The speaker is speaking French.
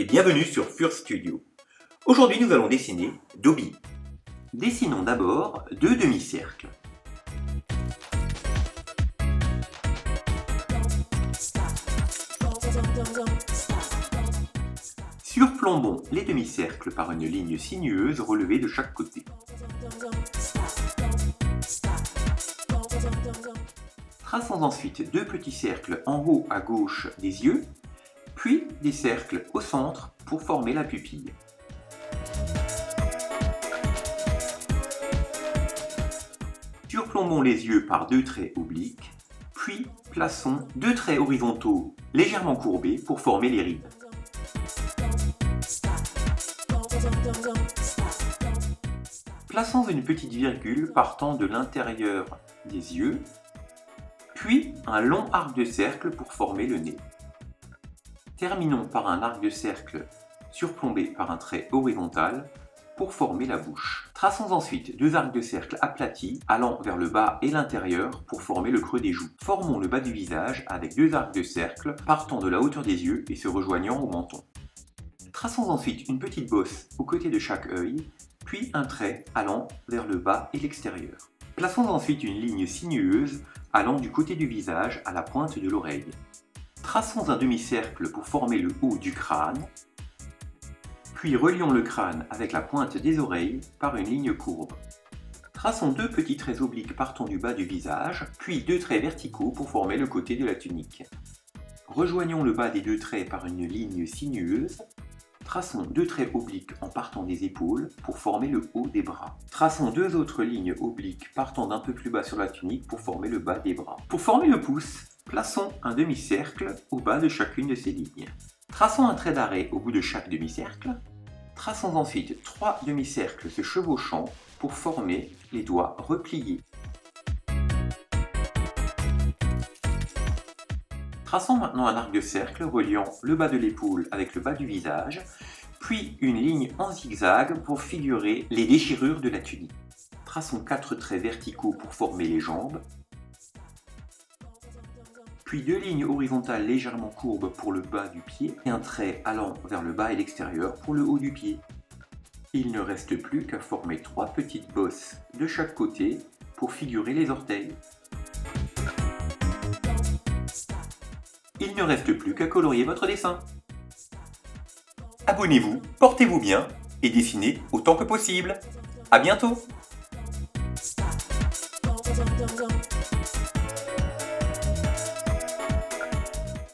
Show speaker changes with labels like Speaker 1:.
Speaker 1: bienvenue sur Fur Studio. Aujourd'hui nous allons dessiner Dobby. Dessinons d'abord deux demi-cercles. Surplombons les demi-cercles par une ligne sinueuse relevée de chaque côté. Traçons ensuite deux petits cercles en haut à gauche des yeux, puis des cercles au centre pour former la pupille. Surplombons les yeux par deux traits obliques, puis plaçons deux traits horizontaux légèrement courbés pour former les rides. Plaçons une petite virgule partant de l'intérieur des yeux, puis un long arc de cercle pour former le nez. Terminons par un arc de cercle surplombé par un trait horizontal pour former la bouche. Traçons ensuite deux arcs de cercle aplatis allant vers le bas et l'intérieur pour former le creux des joues. Formons le bas du visage avec deux arcs de cercle partant de la hauteur des yeux et se rejoignant au menton. Traçons ensuite une petite bosse au côté de chaque œil, puis un trait allant vers le bas et l'extérieur. Plaçons ensuite une ligne sinueuse allant du côté du visage à la pointe de l'oreille. Traçons un demi-cercle pour former le haut du crâne, puis relions le crâne avec la pointe des oreilles par une ligne courbe. Traçons deux petits traits obliques partant du bas du visage, puis deux traits verticaux pour former le côté de la tunique. Rejoignons le bas des deux traits par une ligne sinueuse. Traçons deux traits obliques en partant des épaules pour former le haut des bras. Traçons deux autres lignes obliques partant d'un peu plus bas sur la tunique pour former le bas des bras. Pour former le pouce, plaçons un demi-cercle au bas de chacune de ces lignes. Traçons un trait d'arrêt au bout de chaque demi-cercle. Traçons ensuite trois demi-cercles se chevauchant pour former les doigts repliés. Traçons maintenant un arc de cercle reliant le bas de l'épaule avec le bas du visage, puis une ligne en zigzag pour figurer les déchirures de la tunique. Traçons quatre traits verticaux pour former les jambes, puis deux lignes horizontales légèrement courbes pour le bas du pied et un trait allant vers le bas et l'extérieur pour le haut du pied. Il ne reste plus qu'à former trois petites bosses de chaque côté pour figurer les orteils. Il ne reste plus qu'à colorier votre dessin. Abonnez-vous, portez-vous bien et dessinez autant que possible. À bientôt!